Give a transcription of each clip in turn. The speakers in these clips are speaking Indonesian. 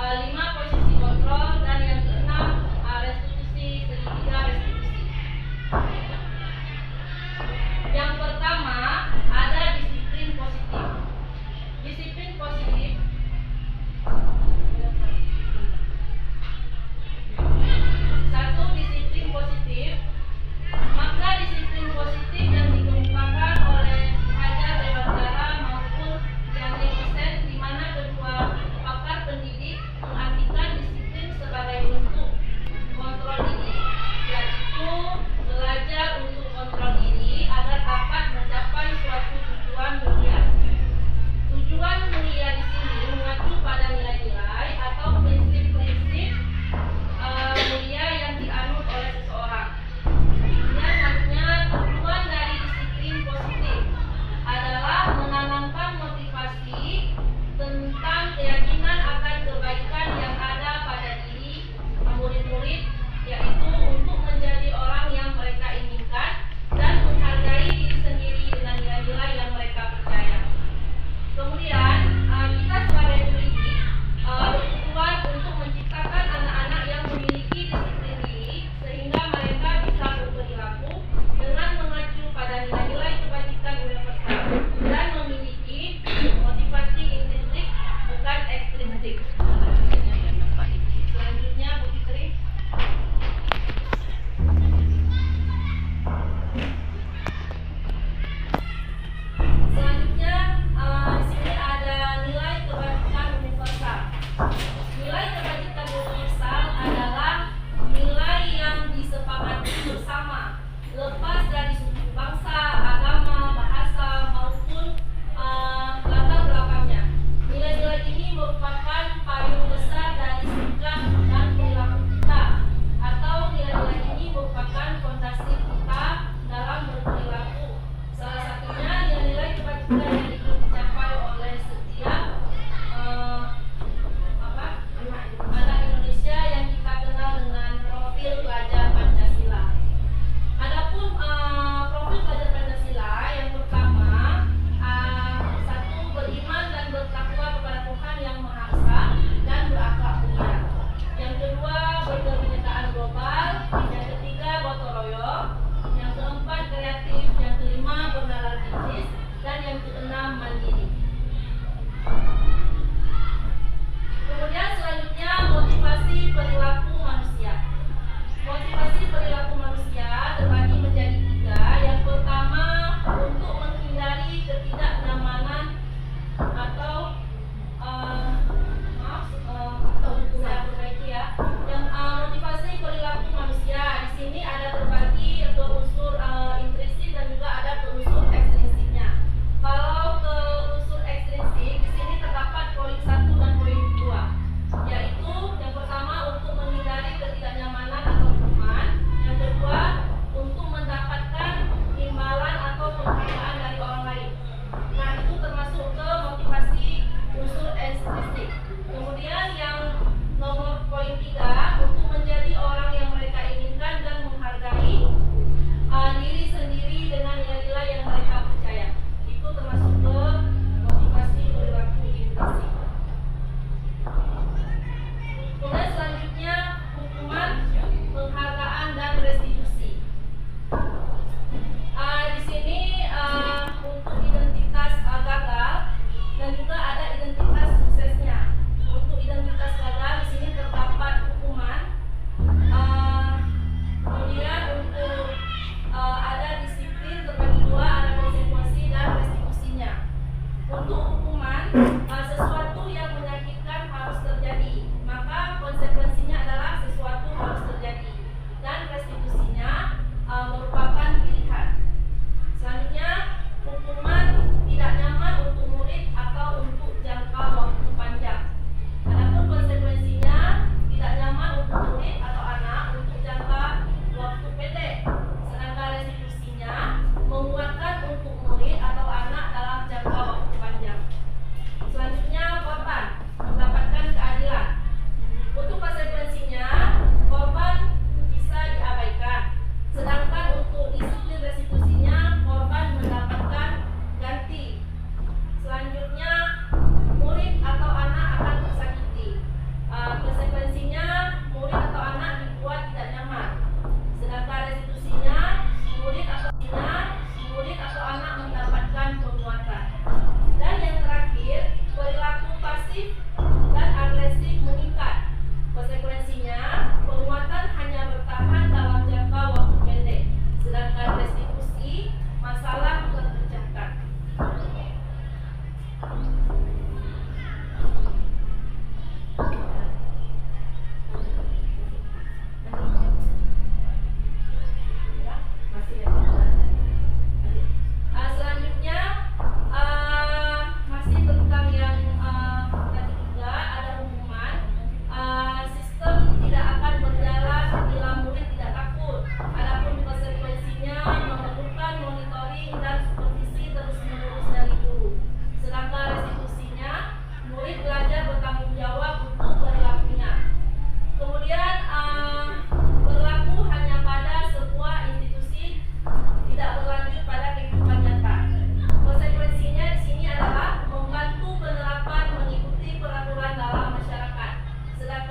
5 posisi kontrol, dan yang keenam restitusi, segitiga restitusi. Yang pertama ada disiplin positif. Disiplin positif satu, disiplin positif. Maka disiplin positif yang dikemukakan oleh Hajar Dewantara maupun Yani Hussein, di mana kedua pakar pendidik mengartikan disiplin sebagai bentuk kontrol diri, yaitu belajar untuk kontrol diri agar dapat mencapai suatu tujuan mulia. Tujuan mulia di sini mengacu pada nilai-nilai atau prinsip-prinsip mulia yang dianut oleh seseorang. Selanjutnya, tujuan dari disiplin positif adalah menanamkan motivasi tentang keyakinan akan kebaikan yang ada pada diri murid-murid, yaitu untuk menjadi orang yang mereka inginkan dan menghargai diri sendiri dengan nilai-nilai yang mereka percaya. Kemudian, kita sebagai pendidik bertujuan untuk menciptakan anak-anak yang memiliki disiplin diri sehingga mereka bisa berperilaku dengan mengacu pada nilai-nilai kebajikan universal dan memiliki motivasi intrinsik bukan ekstrinsik. Selanjutnya, Bu Fitri. Selanjutnya, di sini ada nilai kebajikan universal. Nilai kebajikan universal adalah nilai yang disepakati bersama, lepas dari suku bangsa, agama, bahasa, maupun latar belakangnya. Nilai-nilai ini merupakan payung besar dari sikap dan perilaku kita, atau nilai-nilai ini merupakan fondasi kita dalam berperilaku. Salah satunya nilai-nilai kebajikan yang ingin dicapai oleh setiap anak Indonesia yang kita kenal dengan profil pelajar Pancasila. Adapun profil pelajar Pancasila yang pertama, satu, beriman dan bertakwa kepada Tuhan Yang Maha Esa dan berakhlak mulia. Yang kedua, berkebinekaan global. Yang ketiga, gotong royong. Yang keempat, kreatif. Yang kelima, bernalar bisnis. Dan yang keenam, mandiri. Kemudian selanjutnya, motivasi perilaku manusia. Motivasi perilaku manusia terbagi menjadi 3. Yang pertama, untuk menghindari ketidaknyamanan atau saya perbaiki ya. Yang motivasi perilaku manusia di sini ada terbagi ke unsur intrinsik dan juga ada ke unsur ekstrinsiknya. Kalau ke unsur ekstrinsik di sini terdapat poin 1 dan poin 2, yaitu yang pertama untuk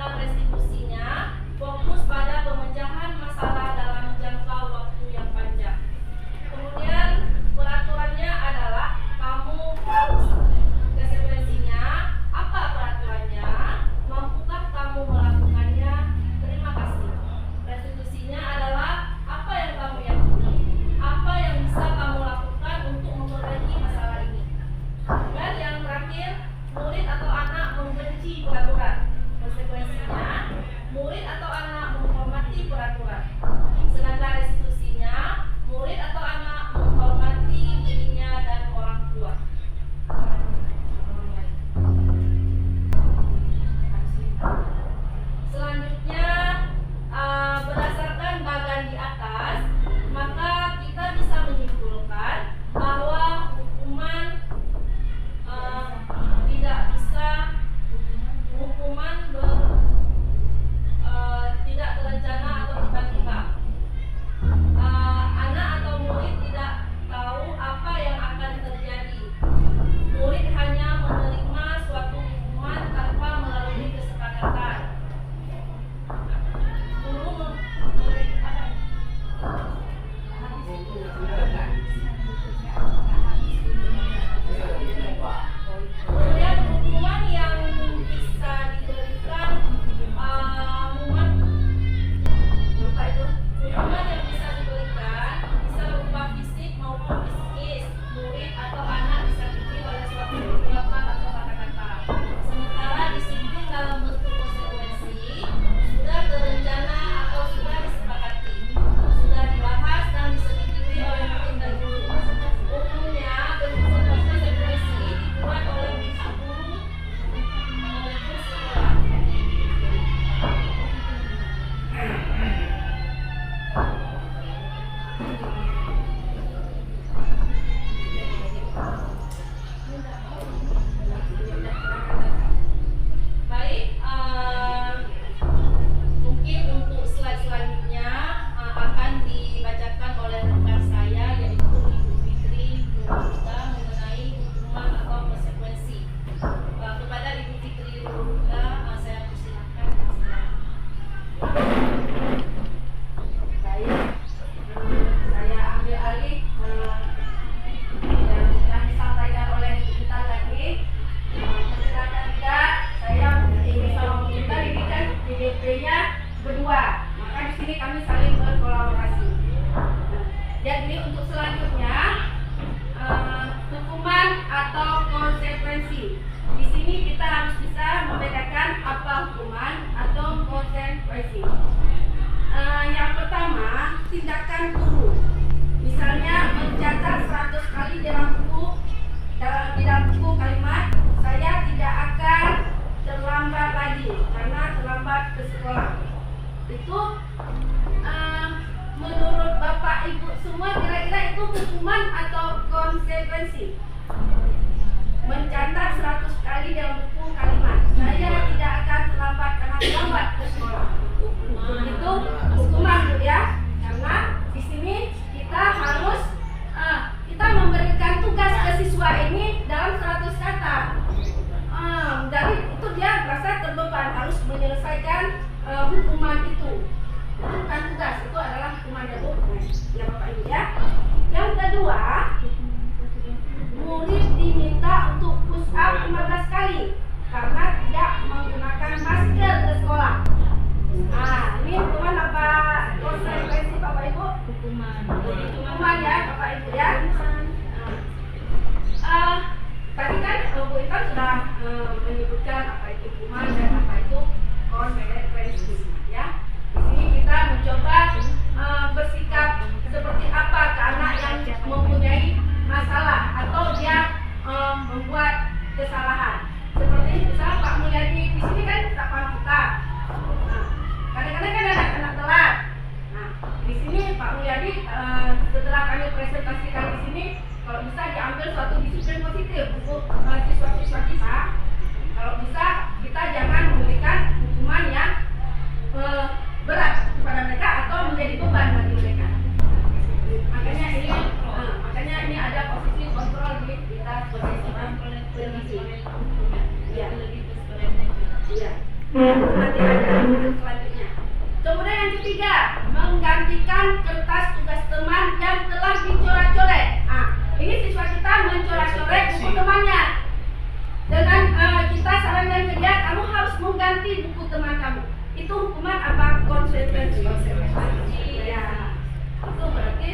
sedangkan restitusinya fokus pada pemecahan masalah dalam jangka waktu yang panjang. Kemudian peraturannya adalah kamu harus, konsekuensinya apa peraturannya, mampukah kamu melakukannya, terima kasih. Restitusinya adalah apa yang kamu yakini, apa yang bisa kamu lakukan untuk memperbaiki masalah ini. Dan yang terakhir, murid atau anak membenci peraturan. Konsekuensinya, murid atau anak menghormati peraturan. Sedangkan restitusinya, murid atau anak menghormati dirinya dan orang tua. Selanjutnya, berdasarkan bagan di atas, maka kita bisa menyimpulkan bahwa hukuman tidak bisa, tidak terencana atau tiba-tiba. Anak atau murid tidak tahu apa yang akan terjadi. Murid hanya menerima suatu hukuman tanpa melalui kesepakatan. Kemudian hukuman yang bisa diberikan, hukuman yang bisa diberikan bisa berupa fisik maupun psikis. Murid atau anak disakiti oleh suatu perbuatan atau kata-kata. Sementara disiplin dalam bentuk konsekuensi sudah terencana atau sudah disepakati, sudah dibahas dan disetujui oleh murid dan guru. Umumnya bentuk konsekuensi dibuat oleh pihak guru maupun sekolah. Baik, mungkin untuk slide selanjutnya akan dibacakan oleh rekan saya, yaitu Ibu Fitri Nurhuda, mengenai hukuman atau konsekuensi. Kepada Ibu Fitri Nurhuda, saya persilakan. Baik, saya ambil alih yang disampaikan oleh kita tadi. Persilakan juga, saya ingin sama kita ini kan DDP-nya berdua, maka di sini kami saling berkolaborasi. Jadi untuk selanjutnya hukuman atau konsekuensi. Di sini kita harus bisa membedakan apa hukuman atau konsekuensi. Yang pertama, tindakan guru. Misalnya mencatat 100 kali dalam buku kalimat, saya tidak akan terlambat lagi karena terlambat ke sekolah. Itu menurut Bapak Ibu semua kira-kira itu hukuman atau konsekuensi? Mencatat 100 kali dalam buku kalimat, saya tidak akan terlambat karena terlambat ke sekolah. Itu hukuman ya, karena di sini kita harus kita memberikan tugas ke siswa ini dalam 100 kata. Jadi itu dia merasa terbeban harus menyelesaikan hukuman itu. Itu bukan tugas, itu adalah hukuman yang ya Bapak Ibu ya. Yang kedua, murid diminta untuk push up 15 kali karena tidak menggunakan masker ke sekolah. Ini hukuman apa konsekuensi Bapak Ibu? Hukuman ya Bapak Ibu ya. Tadi kan Bu Intan sudah menyebutkan apa itu hukuman dan apa itu konsekuensi ya. Di sini kita mencoba bersikap seperti apa ke anak yang mempunyai masalah atau dia membuat kesalahan. Seperti misalnya Pak Mulyadi di sini kan sapaan kita. Kadang-kadang kan ada anak telat. Nah, di sini Pak Mulyadi setelah kami presentasikan di sini, kalau bisa diambil suatu disiplin positif untuk siswa-siswa kita. Kalau bisa kita jangan memberikan hukuman yang berat kepada mereka atau menjadi beban bagi mereka. Makanya ini ada posisi kontrol di kita posisi bergizi. Iya. Iya. Hati-hati. selanjutnya. Kemudian yang ketiga, menggantikan kertas tugas teman yang telah dicoret-coret. Ini siswa kita mencoret-coret buku temannya. Dengan kita sarankan ke dia, kamu harus mengganti buku teman kamu. Itu hukuman apa? Konsekuensi. Ya, itu berarti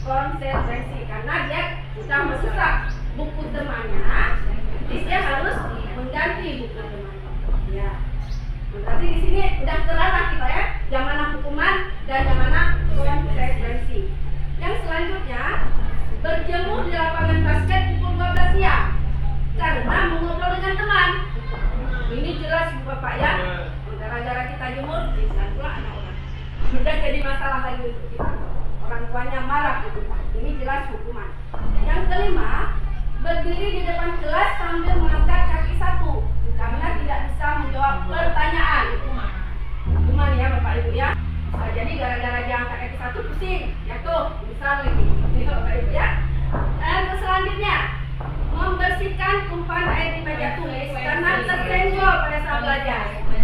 konsekuensi karena dia sudah merusak buku temannya, jadi dia harus mengganti buku temannya. Ya, berarti di sini udah terarah kita ya, yang mana hukuman dan yang mana konsekuensi. Yang selanjutnya, berjemur di lapangan basket pukul 12 siang karena mengobrol dengan teman. Ini jelas Bapak ya, gara-gara kita jemur, dan pula anak orang sudah jadi masalah lagi untuk kita. Orang tuanya marah gitu. Ini jelas hukuman. Yang kelima, berdiri di depan kelas sambil mengangkat kaki satu karena tidak bisa menjawab pertanyaan. Hukuman ya Bapak Ibu ya. Jadi gara-gara dia angkat kaki satu pusing, jatuh, misal lagi. Ini Bapak Ibu ya. Dan selanjutnya, membersihkan tumpahan air di meja tulis karena tersenggol pada saat belajar.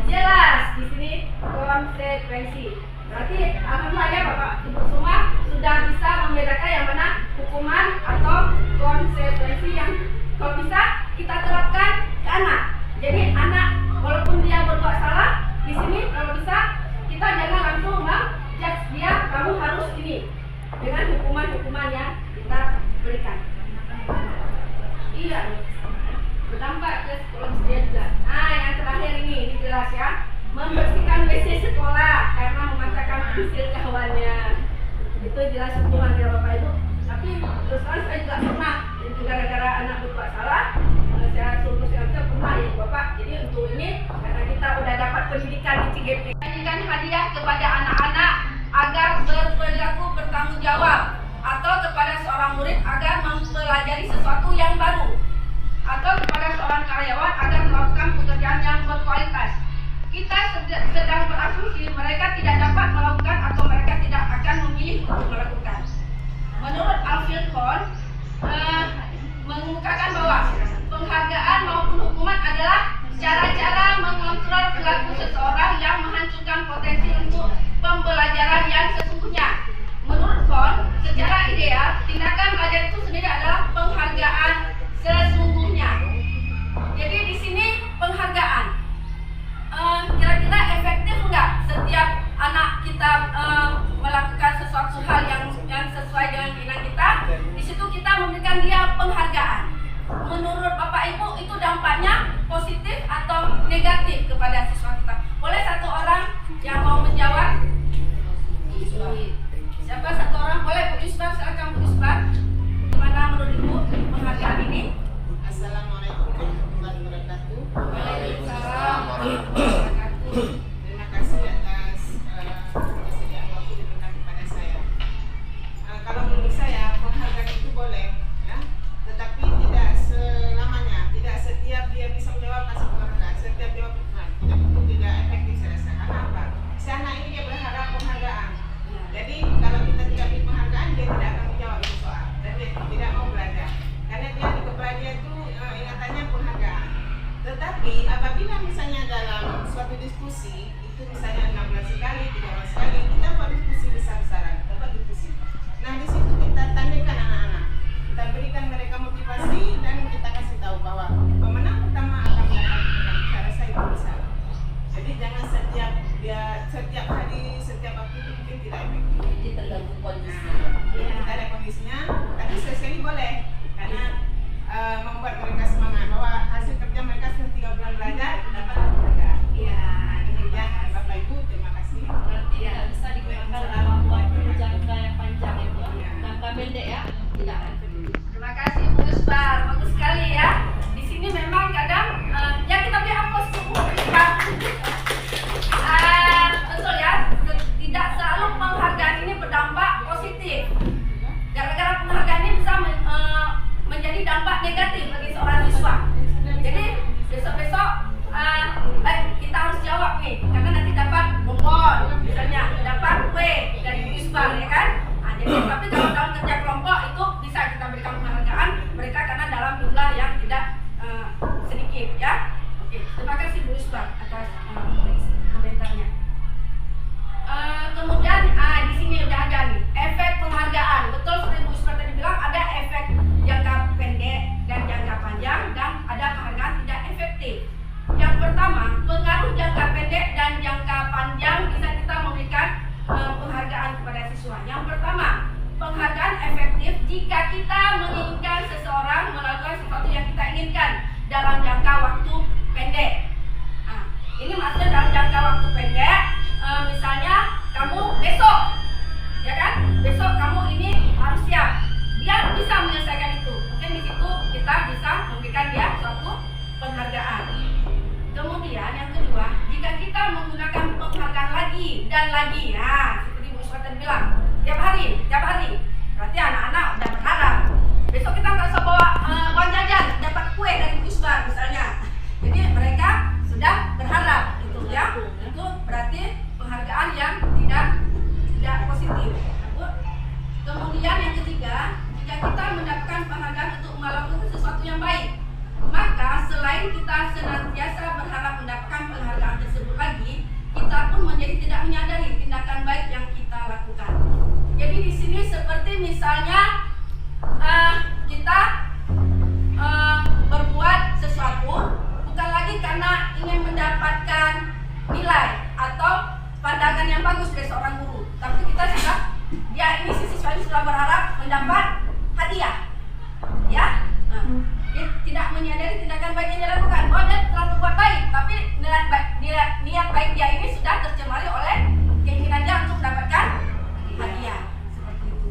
Jelas di sini konsekuensi. Berarti alhamdulillah ya Bapak Ibu semua sudah bisa membedakan yang mana hukuman atau konsekuensi yang kalau bisa kita terapkan ke anak. Jadi anak walaupun dia berbuat salah, di sini kalau bisa kita jangan langsung menjudge dia, kamu harus ini dengan hukuman-hukuman yang kita berikan. Iya, berdampak ke psikologis dia juga. Yang terakhir ini jelas ya, membersihkan WC sekolah karena mematahkan pensil kawannya. Itu jelas hukuman ya Bapak Ibu. Tapi terus terang saya juga pernah, gara-gara anak berbuat salah, saya suruh saya pernah ya Bapak. Jadi untuk ini karena kita udah dapat pendidikan di CGP, berikan hadiah kepada anak-anak agar berperilaku bertanggung jawab, atau kepada seorang murid agar mempelajari sesuatu yang baru, atau kepada seorang karyawan agar melakukan pekerjaan yang berkualitas. Kita sedang berasumsi mereka tidak dapat melakukan atau mereka tidak akan memilih untuk melakukan. Menurut Alfield Kohn mengungkapkan bahwa penghargaan maupun hukuman adalah cara-cara mengontrol perilaku seseorang yang menghancurkan potensi untuk pembelajaran yang sesungguhnya. Menurut Kohn, secara ideal, tindakan belajar itu sendiri adalah penghargaan sesungguhnya. Jadi di sini penghargaan. Kira-kira efektif enggak setiap anak kita melakukan sesuatu hal yang sesuai dengan keinginan kita? Di situ kita memberikan dia penghargaan. Menurut Bapak Ibu itu dampaknya positif atau negatif kepada siswa kita? Boleh satu orang yang mau menjawab? Siapa satu orang? Boleh Bu Yusbah, silakan Bu Yusbah. Gimana menurut Ibu penghargaan ini? Assalamualaikum warahmatullahi wabarakatuh. Waalaikumsalam. Terima kasih atas kesediaan waktu diberikan kepada saya. Kalau menurut saya penghargaan itu boleh, ya, tetapi tidak selamanya, tidak setiap dia bisa menjawab kasih penghargaan, setiap jawab tidak efektif saya rasa. Karena apa? Si anak ini dia berharap penghargaan. Jadi kalau kita tidak beri penghargaan, dia tidak akan menjawab itu soal dan dia tidak mau belajar. Karena dia di kepala dia itu ingatannya penghargaan. Tetapi apabila misalnya dalam suatu diskusi itu misalnya 6 bulan sekali, 3 bulan sekali, kita buat diskusi besar-besaran, kita buat diskusi. Nah di situ kita tanyakan anak-anak, kita berikan mereka motivasi dan kita kasih tahu bahwa pemenang pertama akan mendapatkan cara saya itu bisa. Jadi jangan setiap hari, setiap waktu itu mungkin tidak efektif. Jadi tergantung kondisi. Ya, kita ada kondisinya, tapi sekali boleh karena membuat mereka semangat bahwa hasil kerja mereka sudah 3 bulan belajar dapat penghargaan. Iya, Demikian Bapak Ibu, terima kasih. Berarti tidak bisa digunakan dalam waktu jangka yang panjang itu, jangka pendek ya, tidak. terima kasih Bu Yusbah, bagus sekali ya. Di sini memang kadang ya kita beli hapus Bu Yusbah. Betul ya, tidak selalu penghargaan ini berdampak positif. Gara-gara penghargaan ini bisa menjadi dampak negatif bagi seorang siswa. Jadi besok-besok kita harus jawab nih, karena nanti dapat bonbon, misalnya dapat kue dari Bu Yusbah, ya kan? Jadi tapi kalau dalam kerja kelompok itu bisa kita berikan penghargaan mereka karena dalam jumlah yang tidak sedikit ya. Oke, terima kasih Bu Yusbah atas komentarnya. kita menginginkan seseorang melakukan sesuatu yang kita inginkan dalam jangka waktu pendek. Nah, ini maksudnya dalam jangka waktu pendek. Misalnya kamu besok, ya kan? Besok kamu ini harus siap. Dia bisa menyelesaikan itu. Mungkin di situ kita bisa memberikan dia suatu penghargaan. Kemudian yang kedua, jika kita menggunakan penghargaan lagi dan lagi, ya seperti Bu Iswah tadi bilang, tiap hari, berarti anak-anak udah berharap. Besok kita nggak usah bawa uang jajan, dapat kue dari Bu Iswah misalnya. Jadi mereka sudah berharap, gitu ya. Itu berarti penghargaan yang tidak positif. Kemudian yang ketiga, jika kita mendapatkan penghargaan untuk melakukan sesuatu yang baik, maka selain kita senantiasa berharap mendapatkan penghargaan tersebut lagi, kita pun menjadi tidak menyadari tindakan baik yang kita lakukan. Jadi di sini seperti misalnya kita berbuat sesuatu bukan lagi karena ingin mendapatkan nilai atau pandangan yang bagus dari seorang guru, tapi kita sudah si siswa ini sudah berharap mendapat hadiah, ya. Dia tidak menyadari tindakan baik yang dilakukan. Oh, dia telah berbuat baik, tapi niat baik dia ini sudah tercemari oleh keinginan dia untuk mendapatkan hadiah. Seperti itu.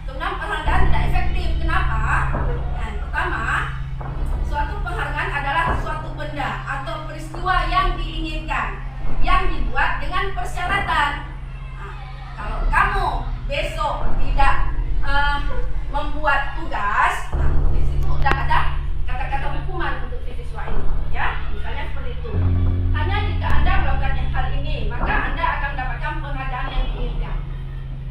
Kemudian penghargaan tidak efektif. Kenapa? Nah, pertama, suatu penghargaan adalah suatu benda atau peristiwa yang diinginkan, yang dibuat dengan persyaratan. Nah, kalau kamu besok tidak membuat tugas, di situ udah ada kata-kata hukuman untuk siswa ini, ya, misalnya seperti itu. Hanya jika Anda melakukan hal ini, maka Anda akan mendapatkan penghargaan yang diinginkan.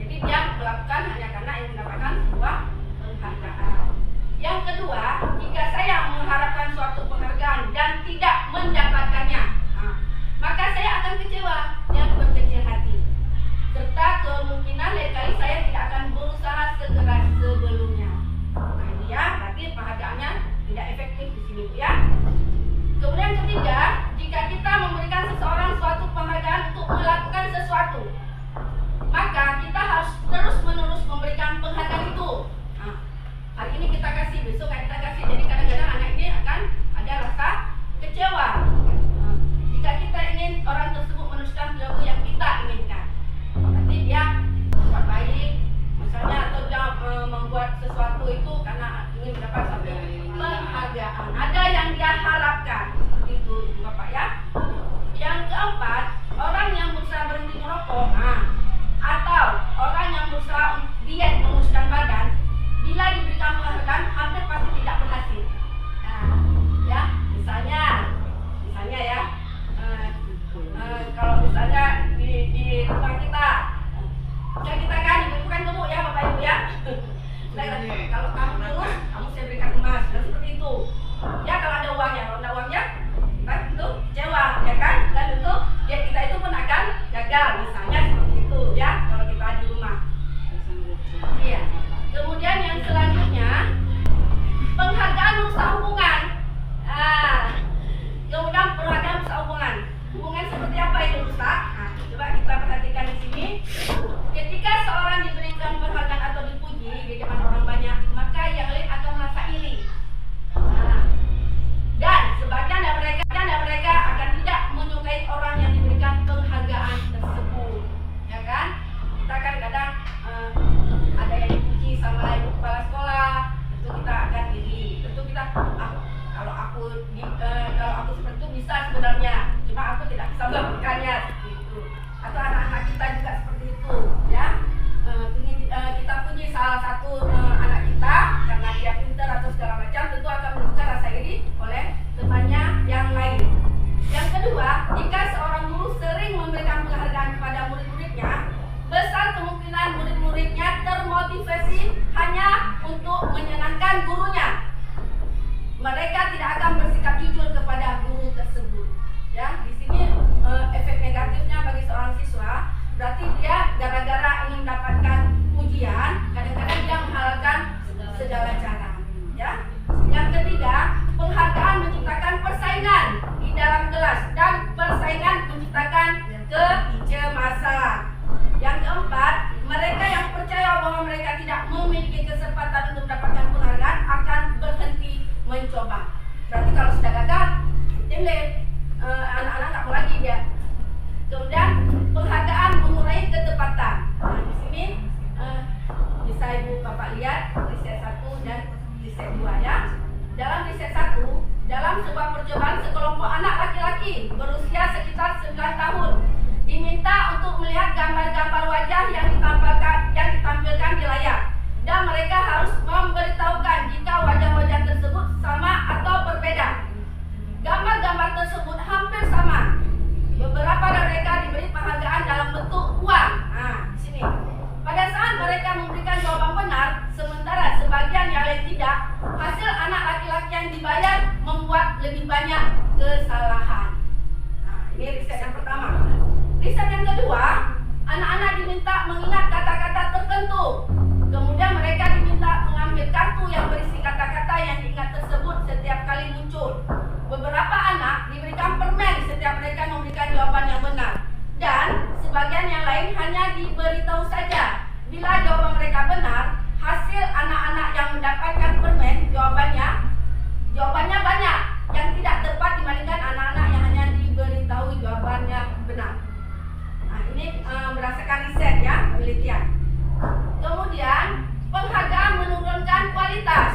Jadi dia melakukan hanya karena ingin mendapatkan sebuah penghargaan. Yang kedua, jika saya mengharapkan suatu penghargaan dan tidak mendapatkannya, maka saya akan kecewa dan berkecil hati, serta kemungkinan lain kali saya tidak akan berusaha sekeras sebelumnya. Nah, dia berarti penghargaannya tidak efektif di sini, Bu, ya. Kemudian ketiga, jika kita memberikan seseorang suatu penghargaan untuk melakukan sesuatu, maka kita harus terus-menerus memberikan penghargaan itu. Nah, hari ini kita kasih, besok kita kasih. Jadi kadang-kadang anak ini akan ada rasa kecewa. Nah, jika kita ingin orang tersebut meneruskan perilaku yang kita inginkan, berarti dia berbuat baik, misalnya, atau dia membuat sesuatu itu karena ingin mendapat suatu penghargaan. Ada yang dia harapkan, seperti itu, Bapak, ya. Yang keempat, orang yang berusaha berhenti merokok, atau orang yang berusaha diet menguruskan badan, bila diberikan penghargaan hampir pasti tidak berhasil. Nah, ya, misalnya ya, kalau misalnya di rumah kita kan ibu kan gemuk, ya Bapak Ibu, ya. Kalau kamu kurus, kamu saya berikan emas, dan seperti itu. Ya, kalau ada uangnya, kita itu kecewa, ya kan? Dan itu diet kita itu pun akan gagal, misalnya seperti itu, ya. Kalau kita di rumah. Iya. Kemudian yang selanjutnya, penghargaan merusak hubungan. Kemudian penghargaan merusak hubungan. Hubungan seperti apa itu rusak? Nah, coba kita perhatikan di sini. Ketika seorang diberikan penghargaan atau dipuji di depan orang banyak, maka yang lain akan merasa iri. Dan sebagian dari mereka akan tidak menyukai orang yang diberikan penghargaan tersebut, ya kan? Kita kan kadang ada yang dipuji sama ibu kepala sekolah, tentu kita akan iri. Tentu kita, kalau aku seperti itu bisa sebenarnya, cuma aku tidak bisa melakukannya, seperti itu. Atau anak-anak kita juga seperti itu, ya. Kita puji salah satu anak kita karena dia pintar atau segala macam, tentu akan menimbulkan rasa iri oleh temannya yang lain. Yang kedua, jika seorang guru sering memberikan penghargaan kepada murid-muridnya, besar kemungkinan murid-muridnya termotivasi hanya untuk menyenangkan gurunya. Mereka tidak akan bersikap jujur kepada guru tersebut. Ya, di sini efek negatifnya bagi seorang siswa, berarti dia gara-gara ingin mendapatkan pujian, kadang-kadang dia menghalalkan segala cara. Ya. Yang ketiga, penghargaan menciptakan persaingan di dalam kelas dan persaingan dalam sebuah percobaan sekelompok anak laki-laki berusia sekitar 9 tahun diminta untuk melihat gambar-gambar wajah yang ditampilkan di layar, dan mereka harus memberitahukan jika wajah-wajah tersebut sama atau berbeda. Gambar-gambar tersebut hampir sama. Beberapa dari mereka diberi penghargaan dalam bentuk uang. Nah, di sini. Pada saat mereka memberikan jawaban benar, sementara sebagian yang lain tidak, hasil anak laki-laki yang dibayar membuat lebih banyak kesalahan. Nah, ini riset yang pertama. Riset yang kedua, anak-anak diminta mengingat kata-kata tertentu. Kemudian mereka diminta mengambil kartu yang berisi kata-kata yang diingat tersebut setiap kali muncul. Beberapa anak diberikan permen setiap mereka memberikan jawaban yang benar, dan sebagian yang lain hanya diberitahu saja. Bila jawaban mereka benar, hasil anak-anak yang mendapatkan permen jawabannya banyak, yang tidak tepat dibandingkan anak-anak yang hanya diberitahu jawabannya benar. Nah, ini berdasarkan riset ya, penelitian. Kemudian penghargaan menurunkan kualitas.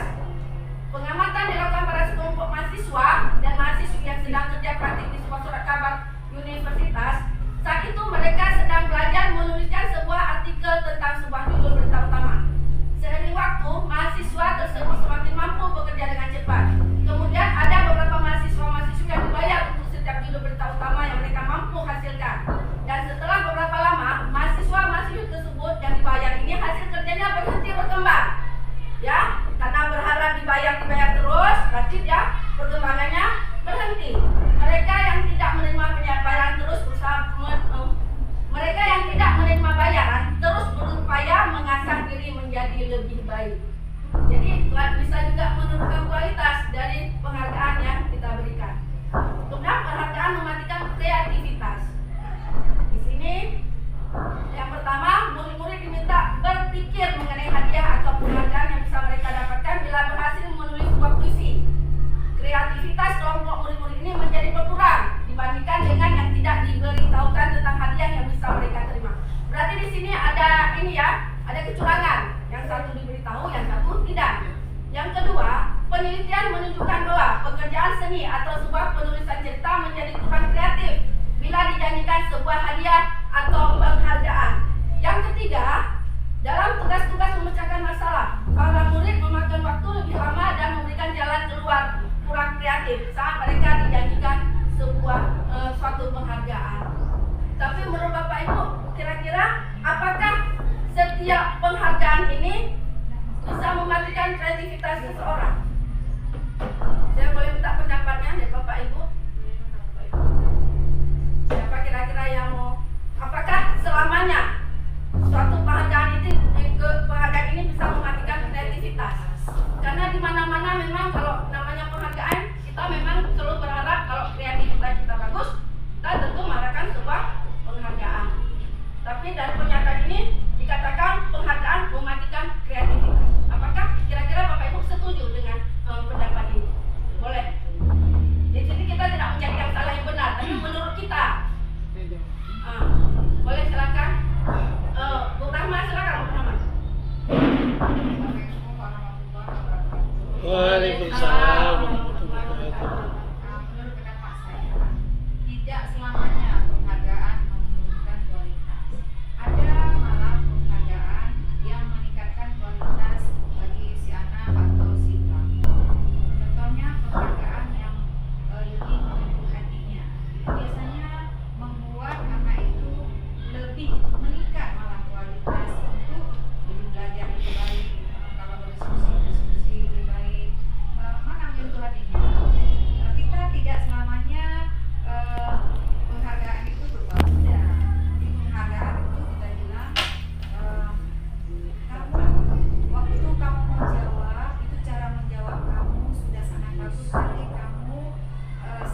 Pengamatan dilakukan pada sekelompok mahasiswa dan mahasiswi yang sedang kerja praktik di sebuah surat kabar universitas. Saat itu mereka sedang belajar menuliskan sebuah artikel tentang sebuah judul berita utama. Seiring waktu, mahasiswa tersebut semakin mampu bekerja dengan cepat. Kemudian ada beberapa mahasiswa-mahasiswi yang dibayar untuk setiap judul berita utama yang mereka mampu hasilkan. Dan setelah beberapa lama, mahasiswa-mahasiswi tersebut yang dibayar ini hasil kerjanya berhenti berkembang. Ya, karena berharap dibayar terus, berarti ya perkembangannya berhenti. Mereka yang tidak menerima bayaran terus berupaya mengasah diri menjadi lebih baik. Jadi bisa juga menurunkan kualitas dari penghargaan yang kita berikan. Kemudian penghargaan mematikan kreativitas. Di sini yang pertama, murid-murid diminta berpikir mengenai hadiah atau penghargaan yang bisa mereka dapatkan bila berhasil menulis sebuah puisi. Kreativitas kelompok murid-murid ini menjadi berkurang dibandingkan dengan yang tidak diberitahukan tentang hadiah yang bisa mereka terima. Berarti di sini ada ada kecurangan. Yang satu diberitahu, yang satu tidak. Yang kedua, penelitian menunjukkan bahwa pekerjaan seni atau sebuah penulisan cerita menjadi kurang kreatif bila dijanjikan sebuah hadiah atau penghargaan. Yang ketiga, dalam tugas-tugas memecahkan masalah, para murid memakan waktu lebih lama dan memberikan jalan keluar kurang kreatif saat mereka dijanjikan sebuah suatu penghargaan. Tapi menurut Bapak Ibu, kira-kira apakah setiap penghargaan ini bisa mematikan kreativitas seseorang? Saya boleh minta pendapatnya dari Bapak Ibu? Siapa kira-kira yang mau? Apakah selamanya suatu penghargaan ini bisa mematikan kreativitas? Karena di mana-mana memang kalau namanya penghargaan, kita memang selalu berharap kalau kreativitas kita bagus, kita tentu mengharapkan sebuah penghargaan. Tapi dari pernyataan ini dikatakan penghargaan mematikan kreativitas. Apakah kira-kira Bapak Ibu setuju dengan pendapat ini? Boleh. Di sini kita tidak mencari yang salah yang benar, tapi menurut kita. Boleh silakan. Bu Rahma, silakan Bu Rahma. Waalaikumsalam. Menurut pendapat saya, tidak selamanya penghargaan menurunkan kualitas. Ada malah penghargaan yang meningkatkan kualitas bagi si anak atau si pelaku. Contohnya penghargaan yang lebih menyentuh hatinya. Itu biasanya membuat anak itu lebih meningkat malah kualitas untuk belajar lebih baik. Kalau berdiskusi lebih baik, mana menyentuh hatinya. Kita tidak selamanya penghargaan itu berupa benda. Penghargaan itu kita bilang waktu kamu menjawab itu, cara menjawab kamu sudah sangat bagus sekali. Kamu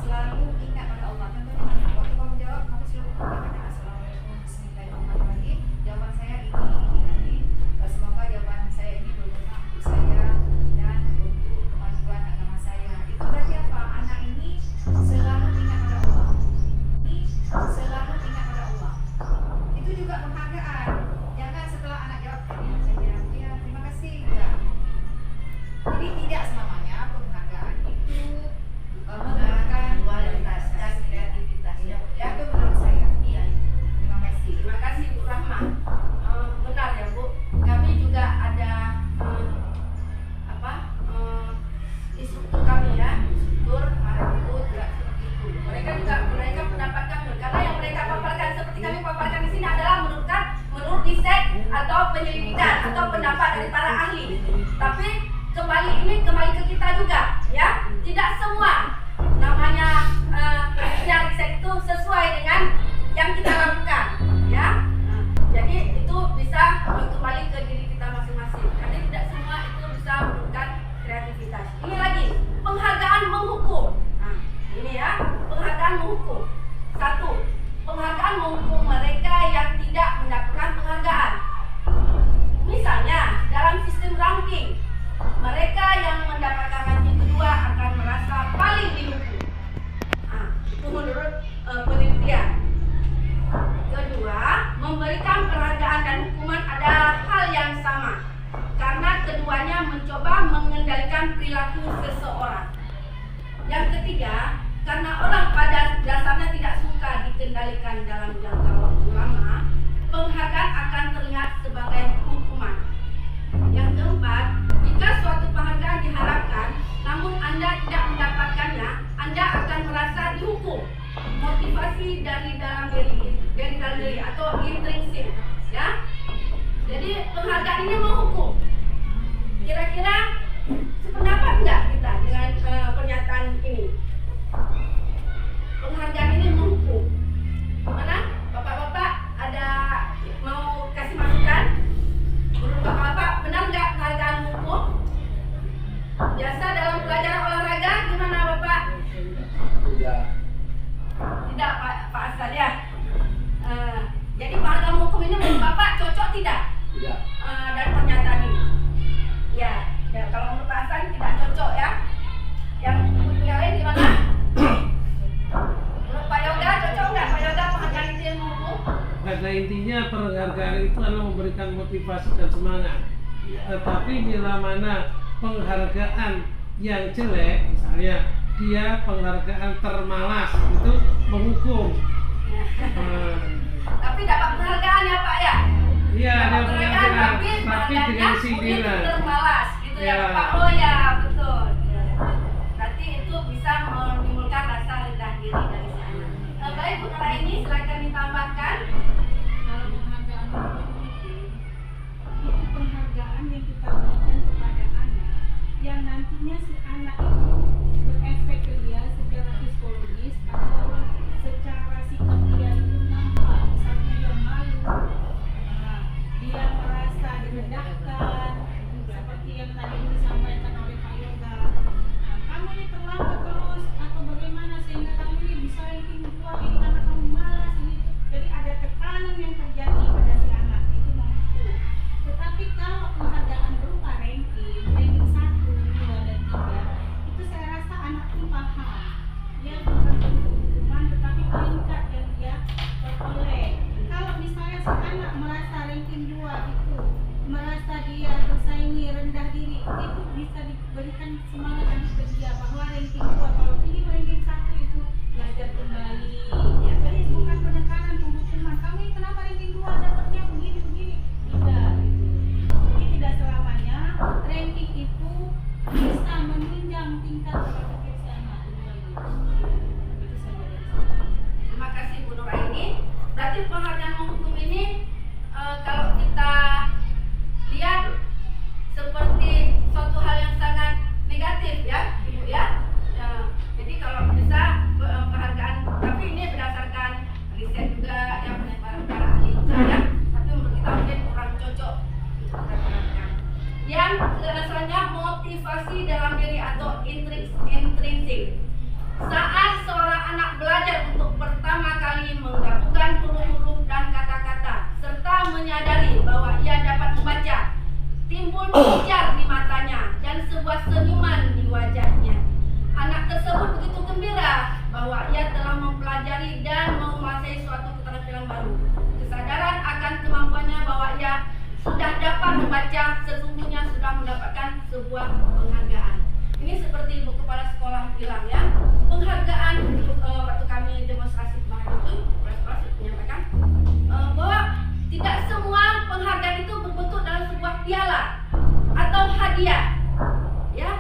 selalu ingat pada Allah. Contohnya waktu kamu menjawab, kamu selalu ingat pada Assalamualaikum, Bismillahirrahmanirrahim. penyelidikan atau pendapat dari para ahli. Tapi kembali ke kita juga, ya. Tidak semua namanya riset itu sesuai dengan yang kita lakukan, ya. Jadi itu bisa kembali ke diri kita masing-masing. Karena tidak semua itu bisa menunjukkan kreativitas. Ini lagi penghargaan menghukum. Nah, ini ya, penghargaan menghukum. 1. Penghargaan menghukum mereka yang tidak mendapatkan penghargaan. Misalnya dalam sistem ranking, mereka yang mendapatkan ranking kedua akan merasa paling dihukum. Nah, itu menurut penelitian. Kedua, memberikan penghargaan dan hukuman adalah hal yang sama, karena keduanya mencoba mengendalikan perilaku seseorang. Yang ketiga, karena orang pada dasarnya tidak suka dikendalikan dalam jangka waktu lama, penghargaan akan terlihat sebagai hukuman. Yang keempat, jika suatu penghargaan diharapkan, namun Anda tidak mendapatkannya, Anda akan merasa dihukum. Motivasi dari dalam diri atau intrinsik, ya. Jadi penghargaan ini menghukum. Kira-kira sependapat enggak kita dengan pernyataan ini? Penghargaan ini menghukum. Gimana? Bapak-bapak ada mau kasih masukan? Menurut bapak-bapak benar nggak penghargaan menghukum? Biasa dalam pelajaran olahraga gimana bapak? Tidak Pak Asad ya. Jadi penghargaan hukum ini menurut bapak cocok tidak? Tidak. Dan pernyataan ini. Ya, kalau menurut Pak Asad tidak cocok ya. Yang lain gimana? Menurut Pak Yoga cocok nggak? Pak Yoga penghargaan itu yang menghukum? Pada intinya penghargaan itu adalah memberikan motivasi dan semangat. Tetapi bila mana penghargaan yang jelek, misalnya dia penghargaan termalas, itu menghukum. Tapi dapat penghargaan ya Pak ya? Iya, ada Dapat penghargaan, tapi penghargaannya dengan mungkin sindiran. termalas gitu ya Ya. Pak. Oh ya betul. Berarti itu bisa menimbulkan rasa rendah diri dari si anak. Baik Bu Nora ini silakan ditambahkan. Kalau penghargaan itu penghargaan yang kita berikan kepada anak yang nantinya si anak itu berefek ke dia secara psikologis atau secara sikap dia itu nampak, misalnya dia malu, dia merasa direndahkan, seperti yang tadi disampaikan oleh Pak Yoga. Kamu ini terlambat terus atau bagaimana sehingga kamu ini bisa ranking 2 ini karena kamu malas ini. Jadi ada tekanan yang terjadi pada si anak itu mampu. Tetapi kalau penghargaan berupa ranking 1, 2 dan 3, itu saya rasa anak itu paham. Dia bukan hukuman tetapi peringkat yang dia peroleh. Kalau misalnya si anak merasa ranking 2 itu merasa dia bersaingi rendah diri, itu bisa diberikan semangat yang ke dia bahwa ranking 2 kalau ini ranking 1 itu belajar kembali. Ya, jadi bukan penekanan penghukuman. Kamu ini kenapa ranking 2 dapatnya begini? Tidak. Jadi tidak selamanya ranking itu bisa menunjang tingkat berpikir si anak. Itu saja dari saya. Terima kasih Bu Nora ini. Berarti penghargaan menghukum ini kalau kita lihat seperti suatu hal yang sangat negatif ya Ibu ya. Jadi kalau bisa penghargaan, tapi ini berdasarkan riset juga yang para ahli juga ya. Tapi menurut kita mungkin kurang cocok untuk kita terapkan. Yang selanjutnya motivasi dalam diri atau intrinsik. Saat seorang anak belajar untuk pertama kali menggabungkan huruf-huruf dan kata-kata serta menyadari bahwa ia dapat membaca, timbul pijar di matanya dan sebuah senyuman di wajahnya. Anak tersebut begitu gembira bahwa ia telah mempelajari dan menguasai suatu keterampilan baru. Kesadaran akan kemampuannya bahwa ia sudah dapat membaca sesungguhnya sudah mendapatkan sebuah penghargaan. Ini seperti Ibu Kepala Sekolah bilang ya, penghargaan waktu kami demonstrasi kemarin itu, Kepala Sekolah menyampaikan bahwa tidak semua penghargaan itu berbentuk dalam sebuah piala atau hadiah. Ya,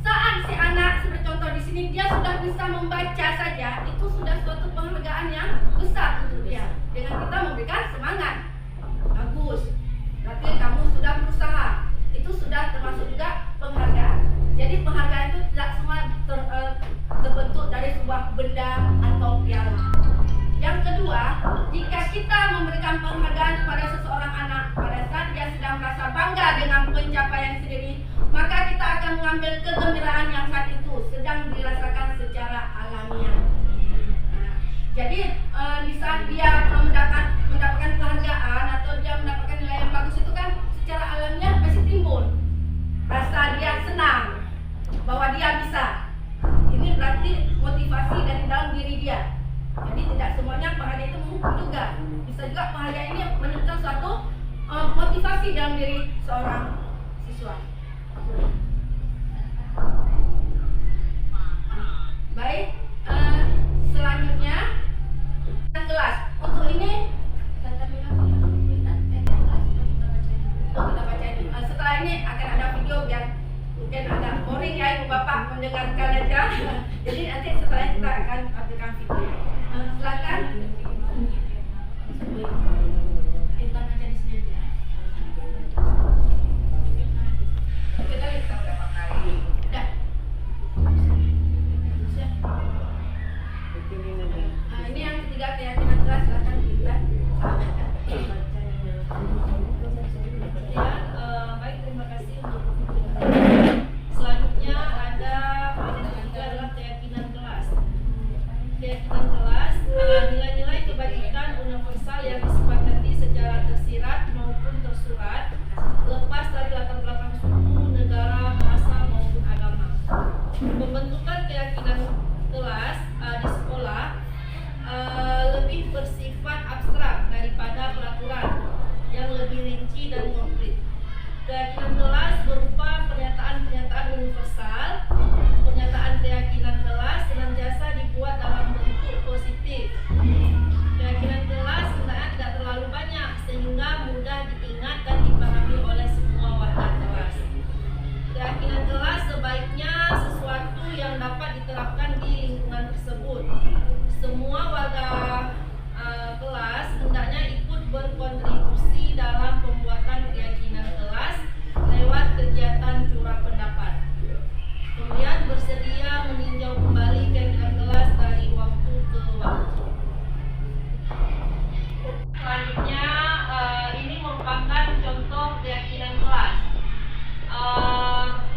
saat si anak seperti contoh di sini dia sudah bisa membaca saja, itu sudah suatu penghargaan yang besar untuk dia. Dengan kita memberikan semangat, bagus. Berarti kamu sebuah benda atau piala. Yang kedua, jika kita memberikan penghargaan kepada seseorang anak pada saat dia sedang merasa bangga dengan pencapaian sendiri, maka kita akan mengambil kegembiraan yang saat itu sedang dirasakan secara alamiah. Jadi di saat dia mendapatkan penghargaan atau dia mendapatkan nilai yang bagus itu kan secara alamiah pasti timbul rasa dia senang bahwa dia bisa. Ini berarti motivasi dari dalam diri dia. Jadi tidak semuanya penghargaan itu mengukur juga. Bisa juga penghargaan ini menunjukkan suatu motivasi dalam diri seorang siswa. Baik, selanjutnya kelas. Untuk ini kita baca ini. Setelah ini akan ada video biar mungkin agak boring ya ibu bapak mendengarkan aja. Jadi nanti setelah kita akan aplikasikan video. Silakan. Kita baca di sini aja. Kita lihat berapa kali. Dah. Ini yang ketiga keyakinan kelas. Silakan kita. Baik, terima kasih untuk selanjutnya ada yang ketiga adalah keyakinan kelas. Keyakinan kelas nilai-nilai kebajikan universal yang disepakati secara tersirat maupun tersurat, lepas dari latar belakang suku, negara, bahasa maupun agama. Pembentukan keyakinan kelas di sekolah lebih bersifat abstrak daripada peraturan yang lebih rinci dan konkret. Keyakinan kelas berupa pernyataan-pernyataan universal. Pernyataan keyakinan kelas senantiasa dibuat dalam bentuk positif. Keyakinan kelas hendaknya tidak terlalu banyak sehingga mudah diingat dan dipahami oleh semua warga kelas. Keyakinan kelas sebaiknya sesuatu yang dapat diterapkan di lingkungan tersebut. Semua warga kelas hendaknya ikut berkontribusi dalam pembuatan keyakinan kelas lewat kegiatan curah pendapat. Kemudian bersedia meninjau kembali keyakinan kelas dari waktu ke waktu. Selanjutnya ini merupakan contoh keyakinan kelas.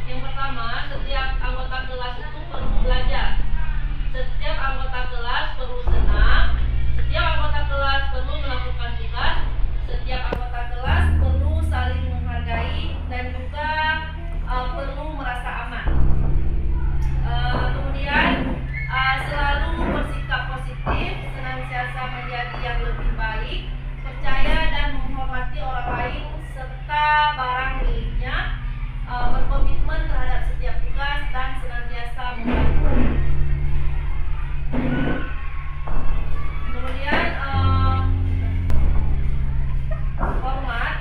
Yang pertama, setiap anggota kelas itu perlu belajar. Setiap anggota kelas perlu senang. Setiap anggota kelas perlu melakukan tugas. Setiap anggota kelas perlu saling menghargai dan juga perlu merasa aman. Kemudian selalu bersikap positif, senantiasa menjadi yang lebih baik, percaya dan menghormati orang lain serta barang miliknya, berkomitmen terhadap setiap tugas dan senantiasa membantu. Kemudian hormat.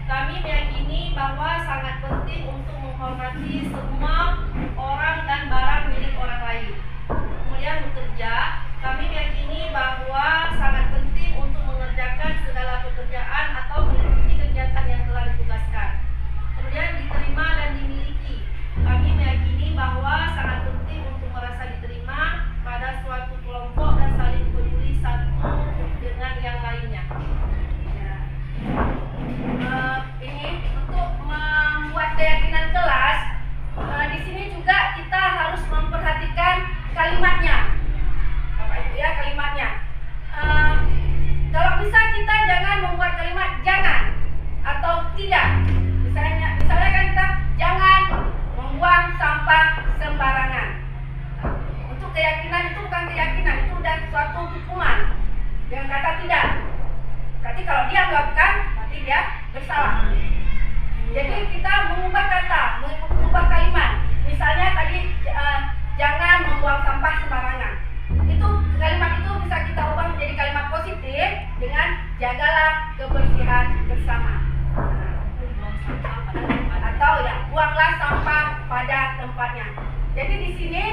Kami meyakini bahwa sangat penting untuk menghormati semua orang dan barang milik orang lain. Kemudian bekerja. Kami meyakini bahwa sangat penting untuk mengerjakan segala pekerjaan atau mengikuti kegiatan yang telah ditugaskan. Kemudian diterima dan dimiliki. Kami meyakini bahwa sangat penting untuk merasa diterima pada suatu kelompok dan saling peduli satu dengan yang lainnya. Ini untuk membuat keyakinan kelas, di sini juga kita harus memperhatikan kalimatnya, Bapak Ibu ya, kalimatnya. Kalau bisa kita jangan membuat kalimat jangan atau tidak. Misalnya kan kita jangan membuang sampah sembarangan. Untuk keyakinan itu bukan keyakinan, itu udah suatu hukuman dengan kata tidak. Berarti kalau dia melakukan, berarti dia bersalah. Jadi kita mengubah kata, mengubah kalimat. Misalnya tadi jangan membuang sampah sembarangan. Itu kalimat itu bisa kita ubah menjadi kalimat positif dengan jagalah kebersihan bersama. Atau ya, buanglah sampah pada tempatnya. Jadi di sini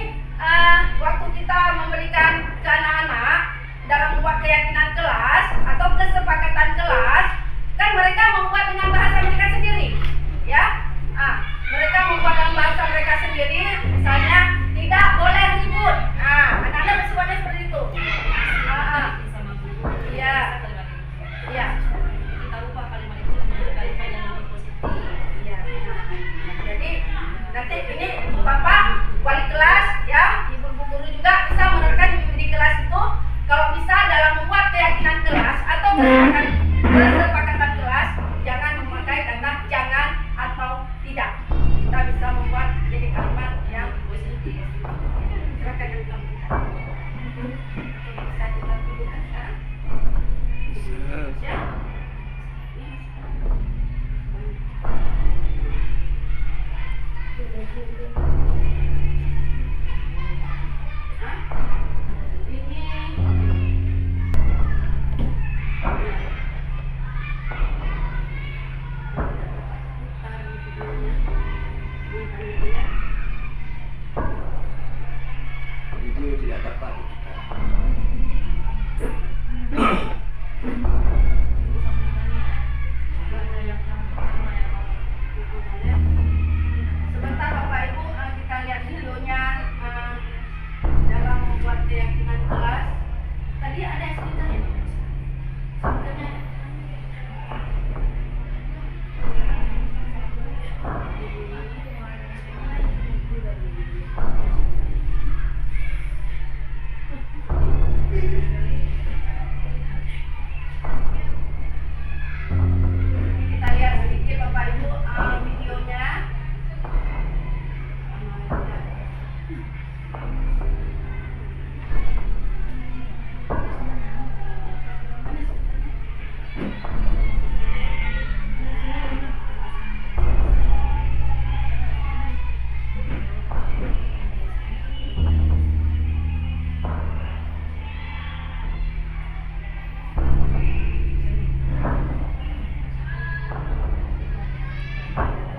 waktu kita memberikan ke anak-anak dalam membuat keyakinan kelas atau kesepakatan kelas, kan mereka membuat dengan bahasa mereka sendiri, ya. Mereka membuat dengan bahasa mereka sendiri, misalnya tidak boleh ribut. Anak-anak nanti ini ibu bapak wali kelas ya, ibu guru juga bisa menerapkan di kelas itu kalau bisa dalam membuat keyakinan kelas atau kesepakatan kelas jangan memakai kata jangan atau tidak. Kita bisa membuat jadi kalimat yang positif. Silakan dilakukan. Bisa kita tunjukkan sekarang. Ya. Video tidak dapat. Sebentar Bapak Ibu, kita lihat videonya dalam membuat keyakinan kelas. Tadi ada speakernya. Speakernya. Kita lihat sedikit Bapak Ibu videonya.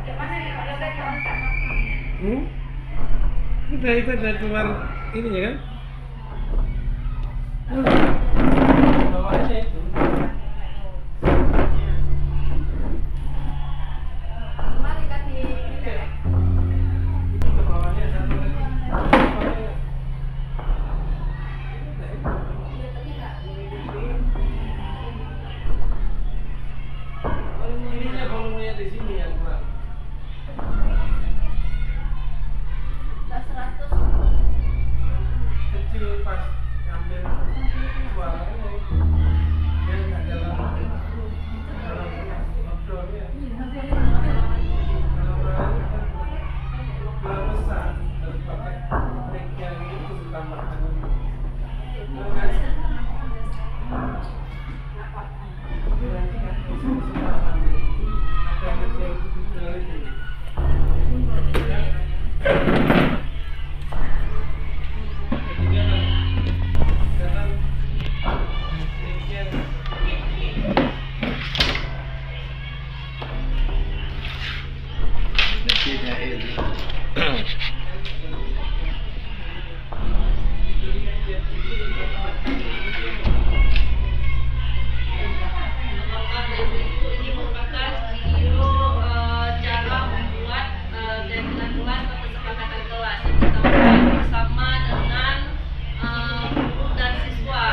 Gimana nih kalau saya contoh? Itu udah keluar ininya kan? Bawahnya itu. Kembali kan di Itu bawahnya satu lagi. Ininya volumenya di sini yang kurang. Udah 100. Kecil pas ngambil suaranya itu. Dia nggak dalam outdoornya. Kalau orangnya kan kurang besar, harus pakai mic yang itu ditambahkan. Tidak ini. Bapak dan Ibu, ini merupakan video cara membuat keyakinan kelas atau kesepakatan kelas yang kita buat bersama dengan guru dan siswa.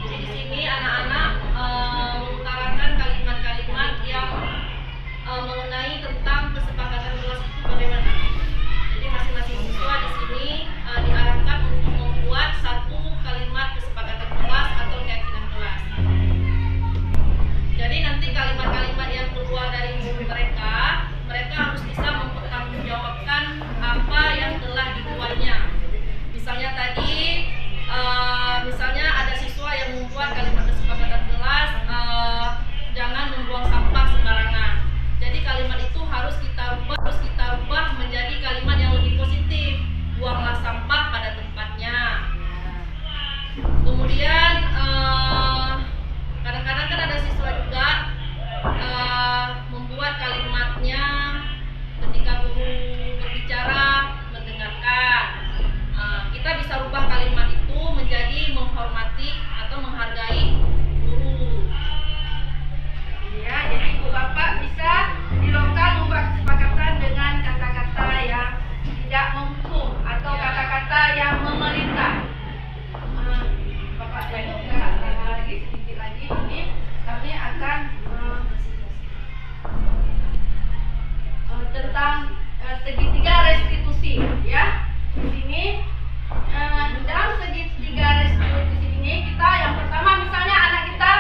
Jadi di sini anak-anak mengutarakan kalimat-kalimat yang mengenai tentang kesepakatan kelas itu bagaimana. Jadi masing-masing siswa di sini diarahkan untuk membuat satu kalimat kesepakatan kelas atau keyakinan kelas. Jadi nanti kalimat-kalimat yang keluar dari mulut mereka harus bisa mempertanggungjawabkan apa yang telah dibuatnya. Misalnya tadi, misalnya ada siswa yang membuat kalimat kesepakatan kelas, jangan membuang sampah sembarangan. Jadi kalimat itu harus kita rubah menjadi kalimat yang lebih positif. Buanglah sampah pada tempatnya. Kemudian kadang-kadang kan ada siswa juga membuat kalimatnya ketika guru berbicara mendengarkan. Kita bisa rubah kalimat itu menjadi menghormati atau menghargai guru. Ya, jadi ibu bapak bisa di lokal membuat kesepakatan dengan kata-kata yang tidak menghukum atau kata-kata yang memerintah. Bapak dan ibu lagi sedikit lagi ini kami akan tentang segi di sini dalam segitiga restitusi ini kita yang pertama misalnya anak kita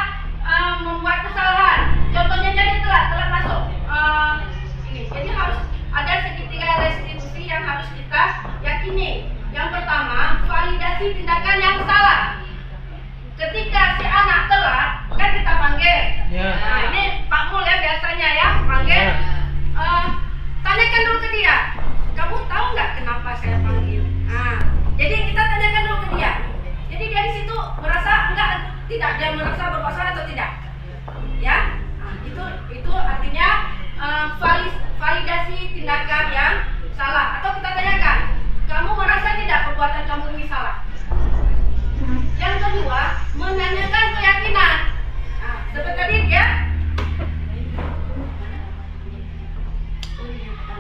membuat kesalahan, contohnya jadi telat masuk ini, jadi harus ada segitiga restitusi yang harus kita yakini. Yang pertama, validasi tindakan yang salah. Ketika si anak telat, kan kita panggil. Ya. Nah, ini Pak Mul ya biasanya ya panggil. Tanyakan dulu ke dia. Kamu tahu nggak kenapa saya panggil? Nah, jadi kita tanyakan dulu ke dia. Jadi dia di situ merasa tidak dia merasa berbuat salah atau tidak? Ya, nah, itu artinya validasi tindakan yang salah. Atau kita tanyakan, kamu merasa tidak perbuatan kamu ini salah? Yang kedua, menanyakan keyakinan. Nah, seperti tadi dia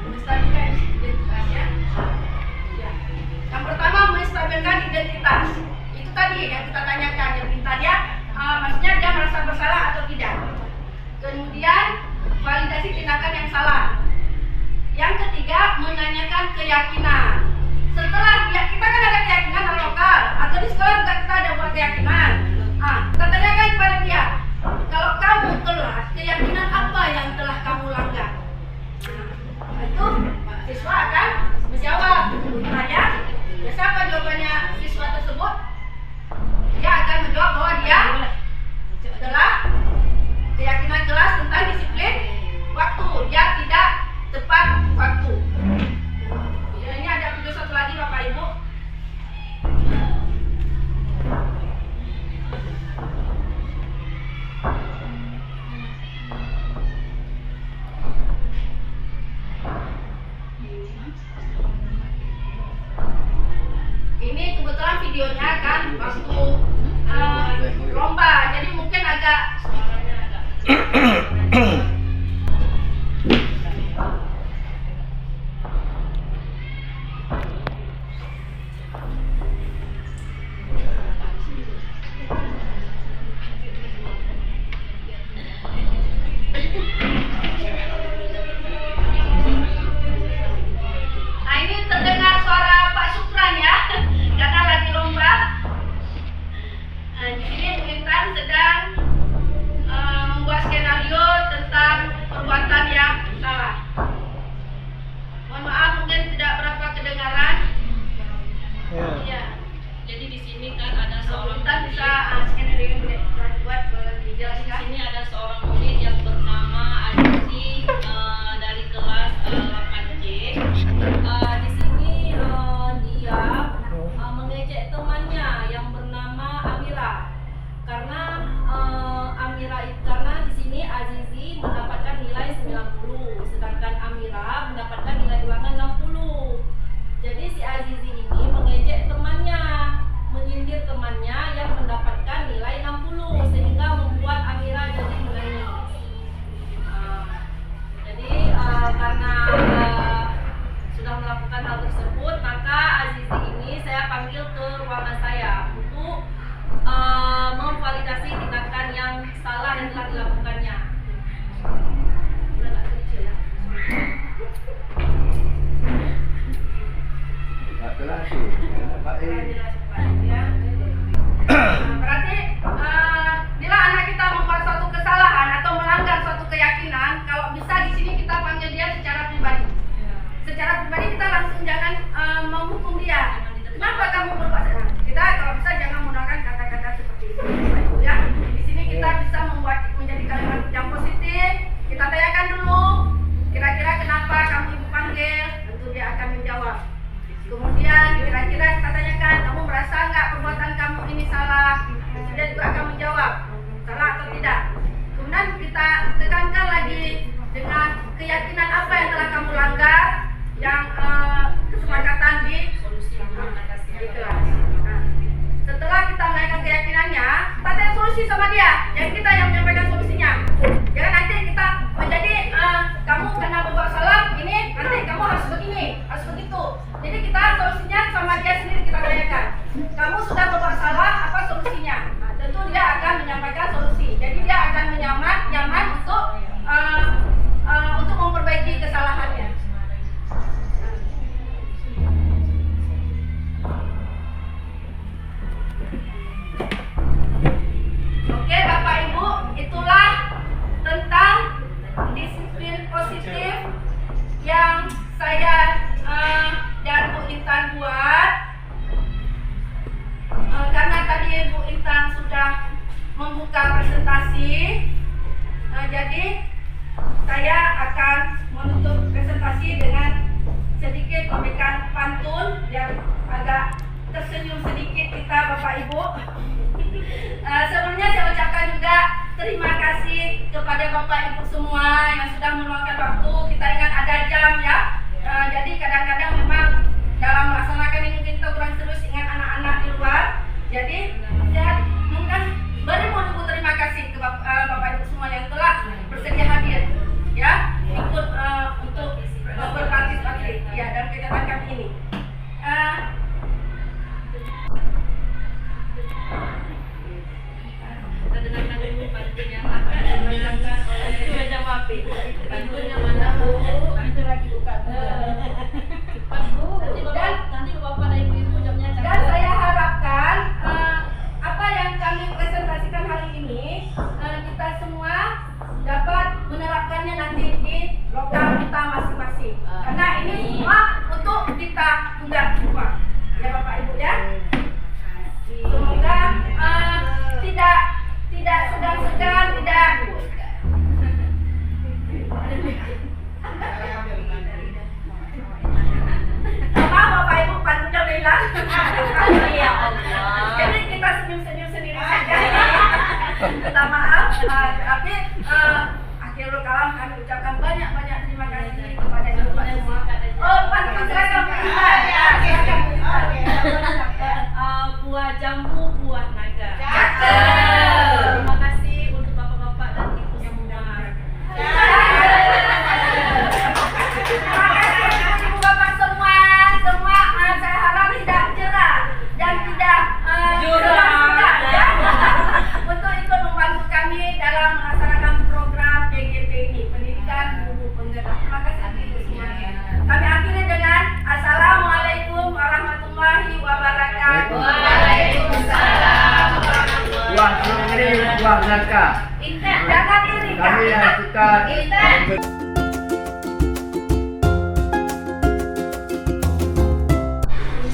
menstabilkan identitasnya. Ya. Yang pertama, menstabilkan identitas. Itu tadi yang kita tanyakan, yang minta dia, maksudnya dia merasa bersalah atau tidak. Kemudian, validasi tindakan yang salah. Yang ketiga, menanyakan keyakinan. Setelah kita kan ada keyakinan dalam lokal atau di sekolah juga kita ada buat keyakinan. Kita tanyakan kepada dia, kalau kamu telat, keyakinan apa yang telah kamu langgar? Itu siswa akan menjawab. Tanya, biasa apa jawabannya siswa tersebut? Dia akan menjawab bahwa dia telah keyakinan kelas tentang disiplin waktu. Dia tidak tepat waktu. Ya, ini ada video satu lagi Bapak Ibu. Ini kebetulan videonya kan waktu lomba, jadi mungkin agak Nah, ini terdengar suara Pak Supran ya, karena lagi lomba. Nah, di sini Bu Intan sedang membuat skenario tentang perbuatan yang salah. Mohon maaf, mungkin tidak berapa kedengaran. Ya. Iya. Jadi di sini kan ada Bu seorang Intan murid. bisa skenario yang dibuat Di dijelaskan. sini ada seorang murid yang bernama Azizi dari kelas 8C. Di sini dia mengejek temannya yang bernama Amira. Karena karena di sini Azizi mendapatkan nilai 90, sedangkan Amira mendapatkan nilai ulangan 60. Jadi si Azizi ini mengejek temannya, menyindir temannya yang mendapatkan nilai 60 sehingga membuat Amira jadi menangis. Jadi karena sudah melakukan hal tersebut, maka Azizi ini saya panggil ke ruangan saya untuk memvalidasi tindakan yang salah yang telah dilakukannya. Udah nggak kecil ya? Tak terlalu. Pak Berarti bila anak kita membuat suatu kesalahan atau melanggar suatu keyakinan, kalau bisa di sini kita panggil dia secara pribadi. Secara pribadi kita langsung jangan menghukum dia. Kenapa kamu berbuat salah? Kita kalau bisa jangan menggunakan kata-kata seperti itu, Bapak Ibu ya. Di sini kita bisa membuat menjadi kalimat yang positif. Kita tanyakan dulu, kira-kira kenapa kamu ibu panggil? Tentu dia akan menjawab. Kemudian kira-kira kita tanyakan, kamu kepada Bapak Ibu semua yang sudah meluangkan waktu. Kita ingat ada jam ya. Jadi kadang-kadang memang dalam melaksanakan ini kita kurang serius, ingat anak-anak di luar. Jadi saya mungkin beribu-ribu terima kasih ke Bapak Ibu semua yang telah bersedia hadir ya ikut untuk berpartisipasi ya dalam kegiatan kami ini. Kita dengarkan dulu pantunnya maka dan bacakan oleh Ibu Wapi. Pantunnya mana Bu? Itu lagi buka Cepat Bu. Nanti Bapak dan Ibu jamnya Dan saya harapkan apa yang kami presentasikan hari ini kita semua dapat menerapkannya nanti di lokal kita masing-masing. Karena ini semua untuk kita juga semua. Ya Bapak Ibu ya. Semoga tidak segan-segan, tidak maaf Bapak Ibu pantunnya udah hilang. Ya Allah. Jadi kita senyum-senyum sendiri saja. Minta maaf, tapi akhirul kalam kami ucapkan banyak-banyak terima kasih kepada Bapak semua. Oh, pantun seragam kita ya, seragam kita. Buah jambu, buah naga. Cakep. Terima kasih untuk bapak-bapak dan ibu semua. Terima kasih ibu bapak semua. Saya harap tidak jerah dan tidak segan-segan ya untuk ikut membantu kami dalam melaksanakan program PGP ini, pendidikan guru penggerak. Terima kasih ibu semuanya. Kami akhiri dengan Assalamualaikum warahmatullahi wabarakatuh. Waalaikumsalam. Buah sendiri, buah nangka. Jangan iri Kami yang suka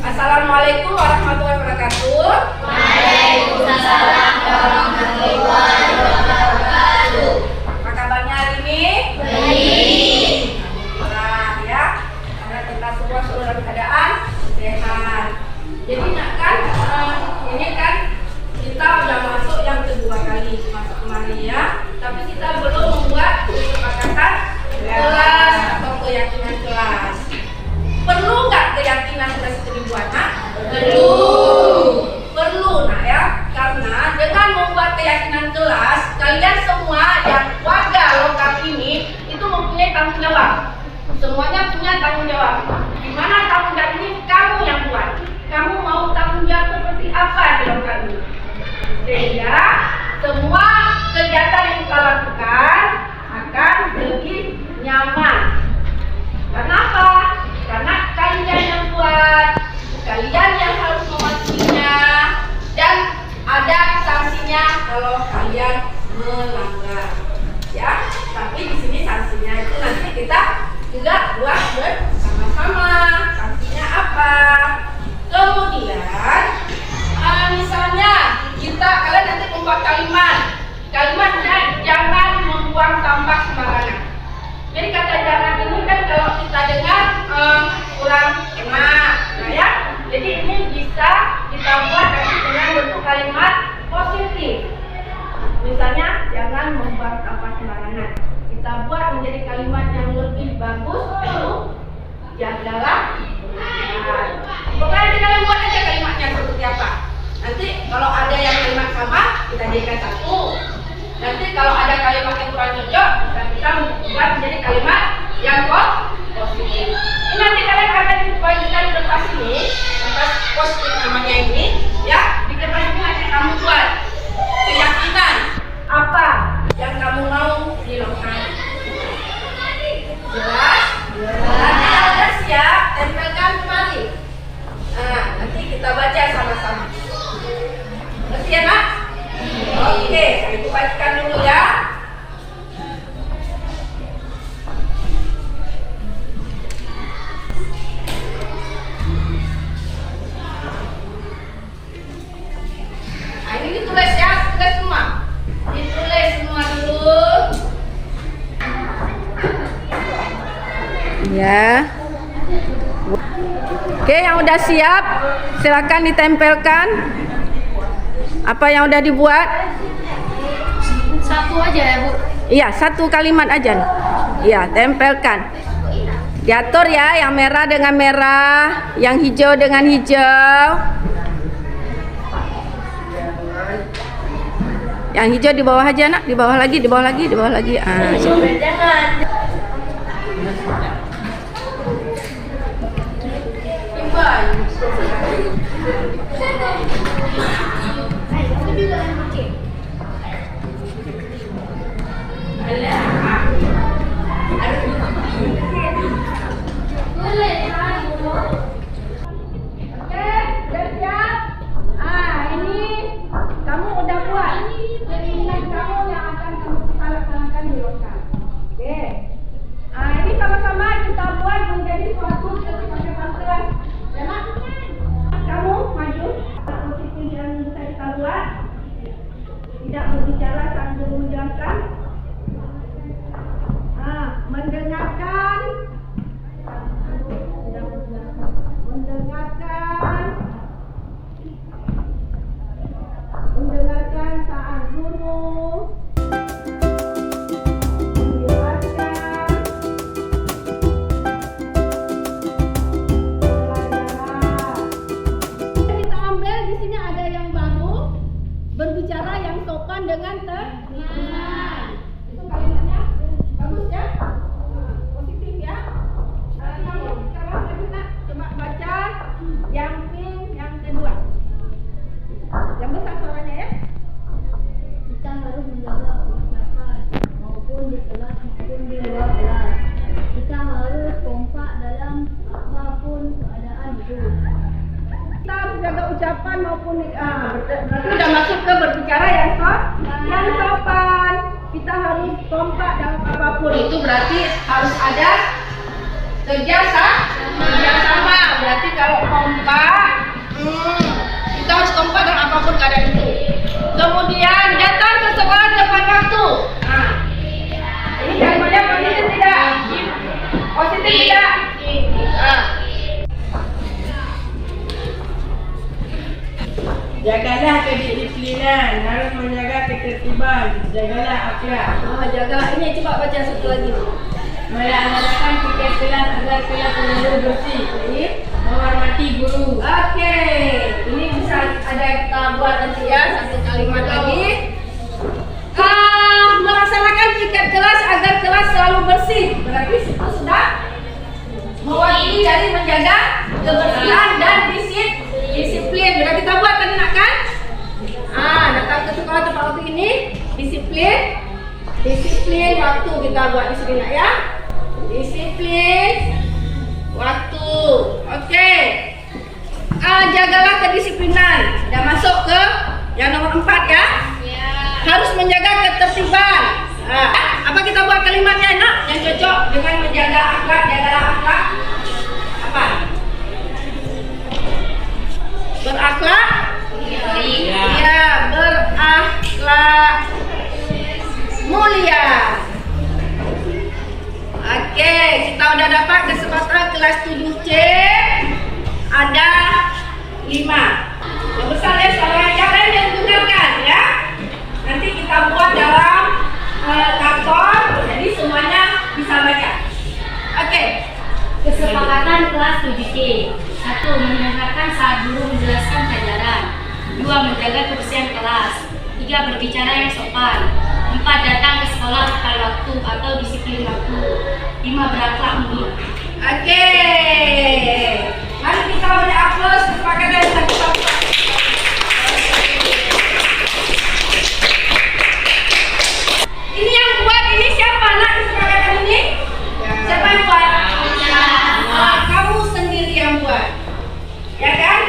Assalamualaikum warahmatullahi wabarakatuh. Waalaikumsalam warahmatullahi wabarakatuh. Apa kabarnya hari ini? Baik. Nah, ya, karena kita semua selalu dalam keadaan sehat. Jadi kan ini kan kita udah masuk yang kedua kali masuk kemarin ya, tapi kita belum membuat kesepakatan kelas atau keyakinan kelas. Perlu nggak keyakinan kelas itu dibuat, nak? Perlu, nak ya, karena dengan membuat keyakinan kelas, kalian semua yang warga lokal ini itu mempunyai tanggung jawab. Semuanya punya tanggung jawab. Gimana tanggung jawab ini kamu yang buat? Kamu mau tanggung jawab seperti apa di lokal ini? Sehingga semua kegiatan yang kita lakukan akan lebih nyaman. Kenapa? Karena kalian yang buat, kalian yang harus mematuhinya, dan ada sanksinya kalau kalian melanggar. Ya, tapi di sini sanksinya itu nanti kita juga buat bersama-sama. Sanksinya apa? Kemudian, misalnya kalian nanti membuat kalimatnya jangan membuang sampah sembarangan. Jadi kata jangan ini kan kalau kita dengar kurang enak, nah ya. Jadi ini bisa kita buat nanti dengan bentuk kalimat positif. Misalnya jangan membuang sampah sembarangan. Kita buat menjadi kalimat yang lebih bagus itu jagalah kebersihan. Pokoknya kalian buat aja kalimatnya seperti apa. Nanti kalau ada yang kalimat sama kita jadikan satu. Nanti kalau ada kalimat yang kurang cocok, kita buat menjadi kalimat yang positif. Ini nanti kalian akan dibagikan di kertas ini, kertas positif namanya ini, ya. Di kertas ini nanti kamu buat keyakinan apa yang kamu mau dilakukan. Jelas? Nanti kalau sudah siap, tempelkan kembali. Nah, nanti kita baca sama-sama. Ngerti ya, Nak? Oke, ibu bacakan dulu ya. Nah, ini ditulis ya, tulis semua. Ditulis semua dulu. Ya. Oke, yang udah siap, silakan ditempelkan. Apa yang udah dibuat? Satu aja ya Bu. Iya, satu kalimat aja. Iya, tempelkan. Diatur ya, yang merah dengan merah, yang hijau dengan hijau. Yang hijau di bawah aja, Nak. Di bawah lagi, di bawah lagi, di bawah lagi. Ah, kamu udah buat keinginan kamu yang akan kamu laksanakan di lokal. Oke. Ini sama-sama kita buat menjadi suatu kesepakatan kelas. Ya, Nak? Kamu maju. Posisi yang bisa kita buat. Tidak berbicara sambil mendengarkan. Mendengarkan. Mendengarkan saat guru menjelaskan pelajaran. Kita ambil di sini ada yang baru, berbicara yang sopan dengan terhormat. Itu kalimatnya bagus ya, positif ya. Kamu sekarang lagi, Nak, coba baca yang pink yang kedua. Yang besar suaranya ya. Kita harus menjaga ucapan maupun di kelas maupun di luar kelas. Kita harus kompak dalam apapun keadaan itu. Kita harus jaga ucapan maupun berarti udah masuk ke berbicara yang sopan. Kita harus kompak dalam apapun. Itu berarti harus ada kerjasama. Berarti kalau kompak, kita harus kompak dalam apapun keadaan itu. Kemudian datang ke sekolah tepat waktu. Nah, ini kalimatnya positif tidak? Positif tidak? Jagalah kedisiplinan, harus menjaga ketertiban, jagalah akhlak. Jagalah ini, coba baca satu lagi. Melaksanakan tiket kelas agar kelas selalu bersih, menghormati guru. Oke, ini bisa ada kita buat nanti ya, satu kalimat lagi. Melaksanakan tiket kelas agar kelas selalu bersih. Berarti itu sudah mewakili dari menjaga kebersihan dan disiplin. Sudah kita buat tadi, Nak, kan? Datang ke sekolah tepat waktu ini, disiplin waktu kita buat di sini, Nak, ya. Disiplin waktu. Oke. Jagalah kedisiplinan. Sudah masuk ke yang nomor 4 ya. Harus menjaga ketertiban. Apa kita buat kalimatnya, Nak? Yang cocok dengan menjaga akhlak, jagalah akhlak. Apa? Berakhlak? Ya, berakhlak mulia. Oke, kita udah dapat kesempatan kelas 7C. Ada 5. Yang besar ya, soalnya jangan yang dengarkan ya. Nanti kita buat dalam karton, jadi semuanya bisa baca. Oke. Kesepakatan kelas 7C. 1. Mendengarkan saat guru menjelaskan pelajaran. 2. Menjaga kebersihan kelas. 3. Berbicara yang sopan. 4. Datang ke sekolah tepat waktu atau disiplin waktu. 5. Berakhlak mulia. Oke. Mari kita beri aplaus kesepakatan satu. Ini yang buat ini siapa, Nak, kesepakatan ini? Siapa yang buat? Kamu sendiri yang buat. Ya kan?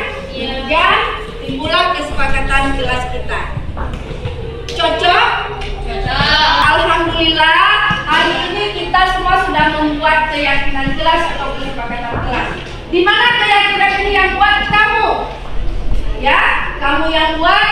Dan timbulah kesepakatan kelas kita. Cocok? Alhamdulillah, hari ini kita semua sudah membuat keyakinan kelas atau kesepakatan kelas. Di mana keyakinan ini yang buat? Kamu. Ya, kamu yang buat.